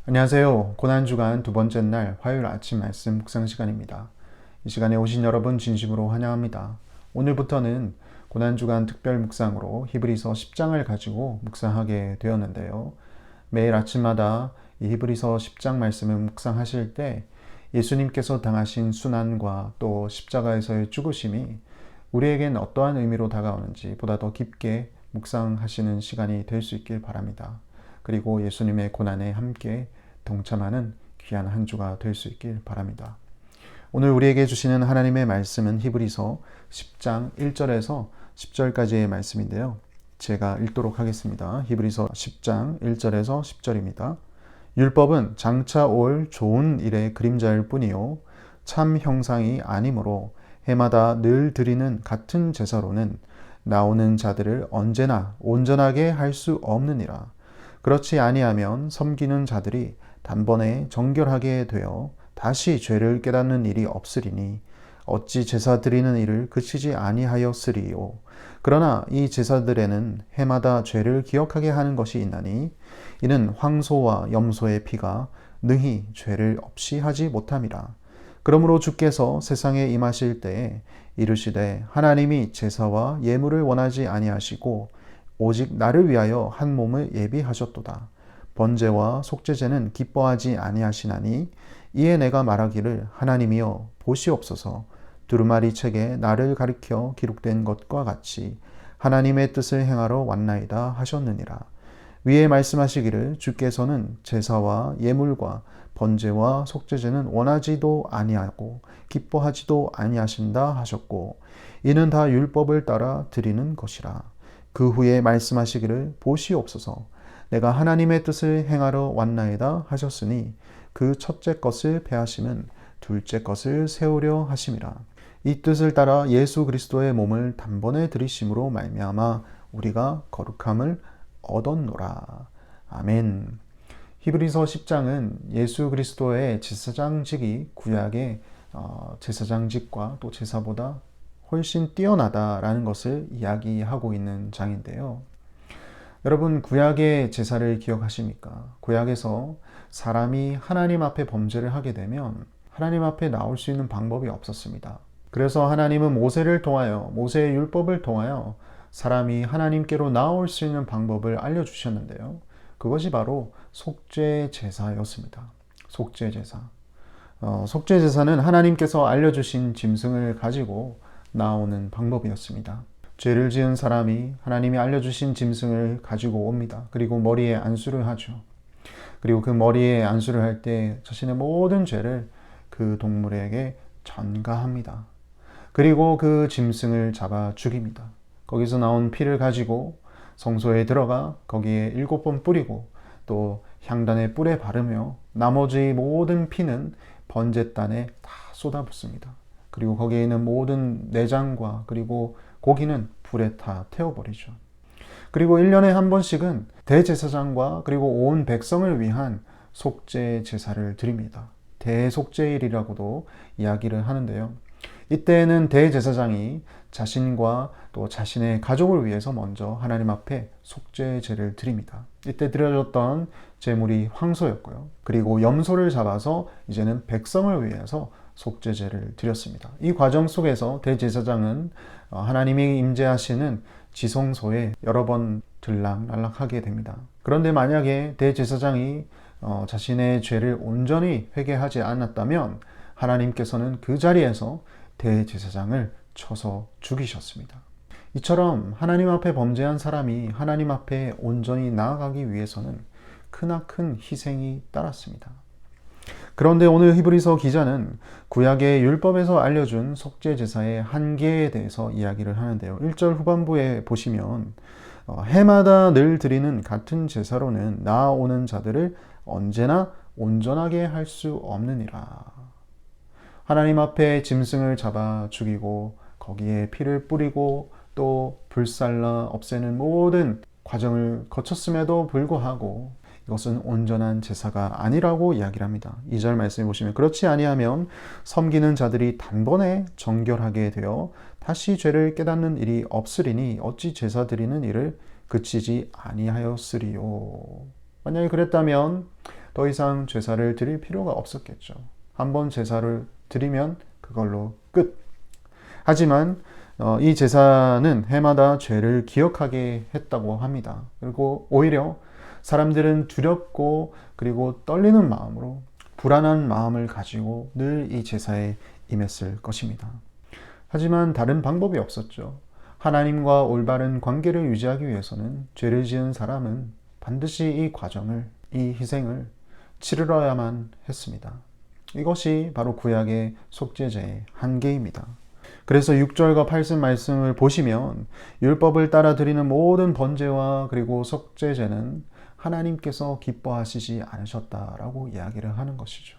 안녕하세요. 고난주간 두 번째 날 화요일 아침 말씀 묵상 시간입니다. 이 시간에 오신 여러분 진심으로 환영합니다. 오늘부터는 고난주간 특별 묵상으로 히브리서 10장을 가지고 묵상하게 되었는데요. 매일 아침마다 이 히브리서 10장 말씀을 묵상하실 때 예수님께서 당하신 순환과 또 십자가에서의 죽으심이 우리에겐 어떠한 의미로 다가오는지 보다 더 깊게 묵상하시는 시간이 될 수 있길 바랍니다. 그리고 예수님의 고난에 함께 동참하는 귀한 한 주가 될 수 있길 바랍니다. 오늘 우리에게 주시는 하나님의 말씀은 히브리서 10장 1절에서 10절까지의 말씀인데요. 제가 읽도록 하겠습니다. 히브리서 10장 1절에서 10절입니다. 율법은 장차 올 좋은 일의 그림자일 뿐이요 참 형상이 아니므로 해마다 늘 드리는 같은 제사로는 나오는 자들을 언제나 온전하게 할 수 없느니라. 그렇지 아니하면 섬기는 자들이 단번에 정결하게 되어 다시 죄를 깨닫는 일이 없으리니 어찌 제사 드리는 일을 그치지 아니하였으리요. 그러나 이 제사들에는 해마다 죄를 기억하게 하는 것이 있나니 이는 황소와 염소의 피가 능히 죄를 없이 하지 못함이라. 그러므로 주께서 세상에 임하실 때에 이르시되 하나님이 제사와 예물을 원하지 아니하시고 오직 나를 위하여 한 몸을 예비하셨도다. 번제와 속죄제는 기뻐하지 아니하시나니 이에 내가 말하기를 하나님이여 보시옵소서. 두루마리 책에 나를 가리켜 기록된 것과 같이 하나님의 뜻을 행하러 왔나이다 하셨느니라. 위에 말씀하시기를 주께서는 제사와 예물과 번제와 속죄제는 원하지도 아니하고 기뻐하지도 아니하신다 하셨고 이는 다 율법을 따라 드리는 것이라. 그 후에 말씀하시기를 보시옵소서. 내가 하나님의 뜻을 행하러 왔나이다 하셨으니 그 첫째 것을 폐하심은 둘째 것을 세우려 하심이라. 이 뜻을 따라 예수 그리스도의 몸을 단번에 들이심으로 말미암아 우리가 거룩함을 얻었노라. 아멘. 히브리서 10장은 예수 그리스도의 제사장직이 구약의 제사장직과 또 제사보다 훨씬 뛰어나다라는 것을 이야기하고 있는 장인데요. 여러분, 구약의 제사를 기억하십니까? 구약에서 사람이 하나님 앞에 범죄를 하게 되면 하나님 앞에 나올 수 있는 방법이 없었습니다. 그래서 하나님은 모세를 통하여, 모세의 율법을 통하여 사람이 하나님께로 나올 수 있는 방법을 알려주셨는데요. 그것이 바로 속죄 제사였습니다. 속죄 제사. 속죄 제사는 하나님께서 알려주신 짐승을 가지고 나오는 방법이었습니다. 죄를 지은 사람이 하나님이 알려주신 짐승을 가지고 옵니다. 그리고 머리에 안수를 하죠. 그리고 그 머리에 안수를 할 때 자신의 모든 죄를 그 동물에게 전가합니다. 그리고 그 짐승을 잡아 죽입니다. 거기서 나온 피를 가지고 성소에 들어가 거기에 7번 뿌리고 또 향단의 뿔에 바르며 나머지 모든 피는 번제단에 다 쏟아붓습니다. 그리고 거기에 있는 모든 내장과 그리고 고기는 불에 다 태워버리죠. 그리고 1년에 한 번씩은 대제사장과 그리고 온 백성을 위한 속죄 제사를 드립니다. 대속죄일이라고도 이야기를 하는데요. 이때에는 대제사장이 자신과 또 자신의 가족을 위해서 먼저 하나님 앞에 속죄제를 드립니다. 이때 드려졌던 제물이 황소였고요. 그리고 염소를 잡아서 이제는 백성을 위해서 속죄제를 드렸습니다. 이 과정 속에서 대제사장은 하나님이 임재하시는 지성소에 여러 번 들락날락하게 됩니다. 그런데 만약에 대제사장이 자신의 죄를 온전히 회개하지 않았다면 하나님께서는 그 자리에서 대제사장을 쳐서 죽이셨습니다. 이처럼 하나님 앞에 범죄한 사람이 하나님 앞에 온전히 나아가기 위해서는 크나큰 희생이 따랐습니다. 그런데 오늘 히브리서 기자는 구약의 율법에서 알려준 속죄 제사의 한계에 대해서 이야기를 하는데요. 1절 후반부에 보시면 해마다 늘 드리는 같은 제사로는 나아오는 자들을 언제나 온전하게 할 수 없느니라. 하나님 앞에 짐승을 잡아 죽이고 거기에 피를 뿌리고 또 불살라 없애는 모든 과정을 거쳤음에도 불구하고 이것은 온전한 제사가 아니라고 이야기를 합니다. 2절 말씀해 보시면 그렇지 아니하면 섬기는 자들이 단번에 정결하게 되어 다시 죄를 깨닫는 일이 없으리니 어찌 제사 드리는 일을 그치지 아니하였으리요. 만약에 그랬다면 더 이상 제사를 드릴 필요가 없었겠죠. 한번 제사를 드리면 그걸로 끝. 하지만 이 제사는 해마다 죄를 기억하게 했다고 합니다. 그리고 오히려 사람들은 두렵고 그리고 떨리는 마음으로 불안한 마음을 가지고 늘 이 제사에 임했을 것입니다. 하지만 다른 방법이 없었죠. 하나님과 올바른 관계를 유지하기 위해서는 죄를 지은 사람은 반드시 이 과정을, 이 희생을 치르러야만 했습니다. 이것이 바로 구약의 속죄제의 한계입니다. 그래서 6절과 8절 말씀을 보시면 율법을 따라 드리는 모든 번제와 그리고 속죄제는 하나님께서 기뻐하시지 않으셨다라고 이야기를 하는 것이죠.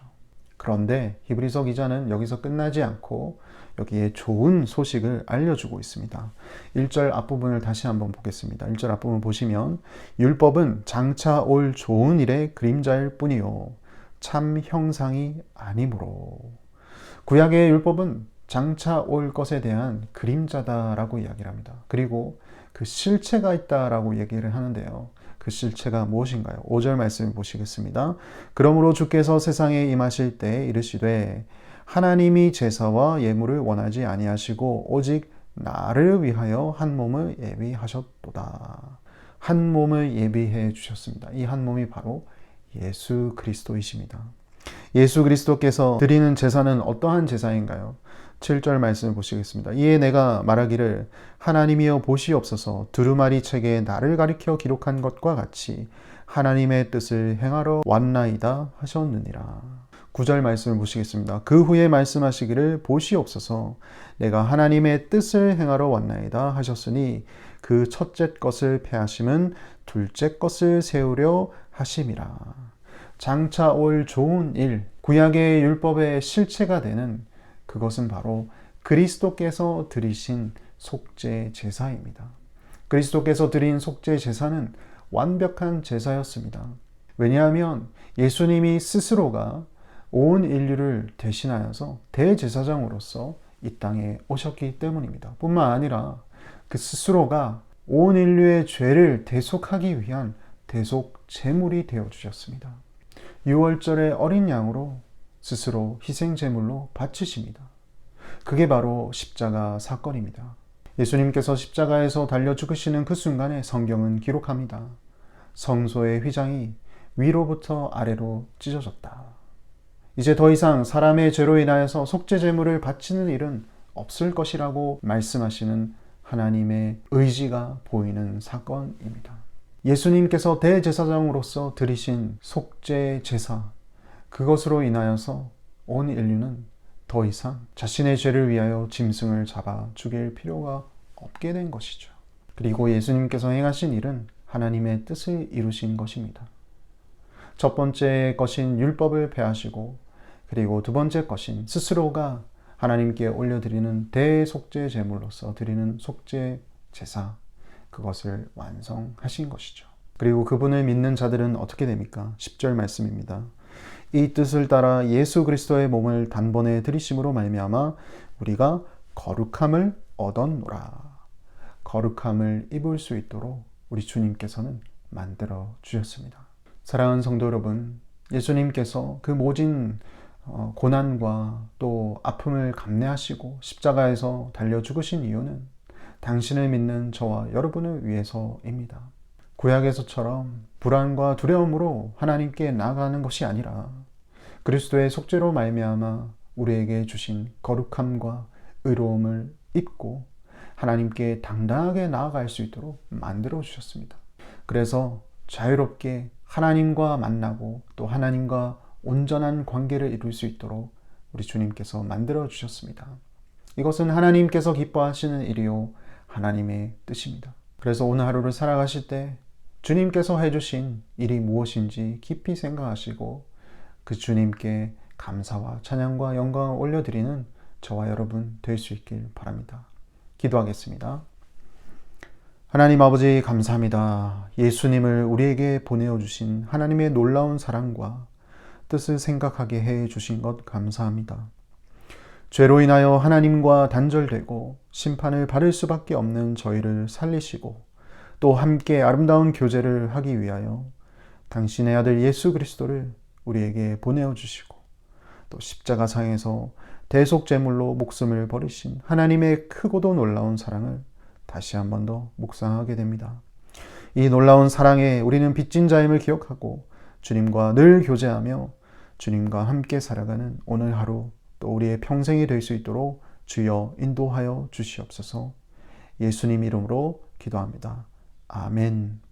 그런데 히브리서 기자는 여기서 끝나지 않고 여기에 좋은 소식을 알려주고 있습니다. 1절 앞부분을 다시 한번 보겠습니다. 1절 앞부분 보시면 율법은 장차 올 좋은 일의 그림자일 뿐이요 참 형상이 아니므로. 구약의 율법은 장차 올 것에 대한 그림자다라고 이야기를 합니다. 그리고 그 실체가 있다라고 얘기를 하는데요. 그 실체가 무엇인가요? 5절 말씀을 보시겠습니다. 그러므로 주께서 세상에 임하실 때 이르시되 하나님이 제사와 예물을 원하지 아니하시고 오직 나를 위하여 한 몸을 예비하셨도다. 한 몸을 예비해 주셨습니다. 이 한 몸이 바로 예수 그리스도이십니다. 예수 그리스도께서 드리는 제사는 어떠한 제사인가요? 7절 말씀을 보시겠습니다. 이에 내가 말하기를 하나님이여 보시옵소서 두루마리 책에 나를 가리켜 기록한 것과 같이 하나님의 뜻을 행하러 왔나이다 하셨느니라. 9절 말씀을 보시겠습니다. 그 후에 말씀하시기를 보시옵소서 내가 하나님의 뜻을 행하러 왔나이다 하셨으니 그 첫째 것을 패하심은 둘째 것을 세우려 하심이라. 장차 올 좋은 일, 구약의 율법의 실체가 되는 그것은 바로 그리스도께서 드리신 속죄 제사입니다. 그리스도께서 드린 속죄 제사는 완벽한 제사였습니다. 왜냐하면 예수님이 스스로가 온 인류를 대신하여서 대제사장으로서 이 땅에 오셨기 때문입니다. 뿐만 아니라 그 스스로가 온 인류의 죄를 대속하기 위한 대속 제물이 되어 주셨습니다. 유월절의 어린 양으로 스스로 희생 제물로 바치십니다. 그게 바로 십자가 사건입니다. 예수님께서 십자가에서 달려 죽으시는 그 순간에 성경은 기록합니다. 성소의 휘장이 위로부터 아래로 찢어졌다. 이제 더 이상 사람의 죄로 인하여서 속죄 제물을 바치는 일은 없을 것이라고 말씀하시는 하나님의 의지가 보이는 사건입니다. 예수님께서 대제사장으로서 드리신 속죄 제사, 그것으로 인하여서 온 인류는 더 이상 자신의 죄를 위하여 짐승을 잡아 죽일 필요가 없게 된 것이죠. 그리고 예수님께서 행하신 일은 하나님의 뜻을 이루신 것입니다. 첫 번째 것인 율법을 폐하시고 그리고 두 번째 것인 스스로가 하나님께 올려드리는 대속죄 제물로서 드리는 속죄 제사, 그것을 완성하신 것이죠. 그리고 그분을 믿는 자들은 어떻게 됩니까? 10절 말씀입니다. 이 뜻을 따라 예수 그리스도의 몸을 단번에 드리심으로 말미암아 우리가 거룩함을 얻었노라. 거룩함을 입을 수 있도록 우리 주님께서는 만들어 주셨습니다. 사랑하는 성도 여러분, 예수님께서 그 모진 고난과 또 아픔을 감내하시고 십자가에서 달려 죽으신 이유는 당신을 믿는 저와 여러분을 위해서입니다. 구약에서처럼 불안과 두려움으로 하나님께 나아가는 것이 아니라 그리스도의 속죄로 말미암아 우리에게 주신 거룩함과 의로움을 입고 하나님께 당당하게 나아갈 수 있도록 만들어 주셨습니다. 그래서 자유롭게 하나님과 만나고 또 하나님과 온전한 관계를 이룰 수 있도록 우리 주님께서 만들어 주셨습니다. 이것은 하나님께서 기뻐하시는 일이요 하나님의 뜻입니다. 그래서 오늘 하루를 살아가실 때 주님께서 해주신 일이 무엇인지 깊이 생각하시고 그 주님께 감사와 찬양과 영광을 올려드리는 저와 여러분 될 수 있길 바랍니다. 기도하겠습니다. 하나님 아버지 감사합니다. 예수님을 우리에게 보내어 주신 하나님의 놀라운 사랑과 뜻을 생각하게 해 주신 것 감사합니다. 죄로 인하여 하나님과 단절되고 심판을 받을 수밖에 없는 저희를 살리시고 또 함께 아름다운 교제를 하기 위하여 당신의 아들 예수 그리스도를 우리에게 보내어 주시고 또 십자가상에서 대속제물로 목숨을 버리신 하나님의 크고도 놀라운 사랑을 다시 한 번 더 묵상하게 됩니다. 이 놀라운 사랑에 우리는 빚진 자임을 기억하고 주님과 늘 교제하며 주님과 함께 살아가는 오늘 하루 또 우리의 평생이 될 수 있도록 주여 인도하여 주시옵소서. 예수님 이름으로 기도합니다. 아멘.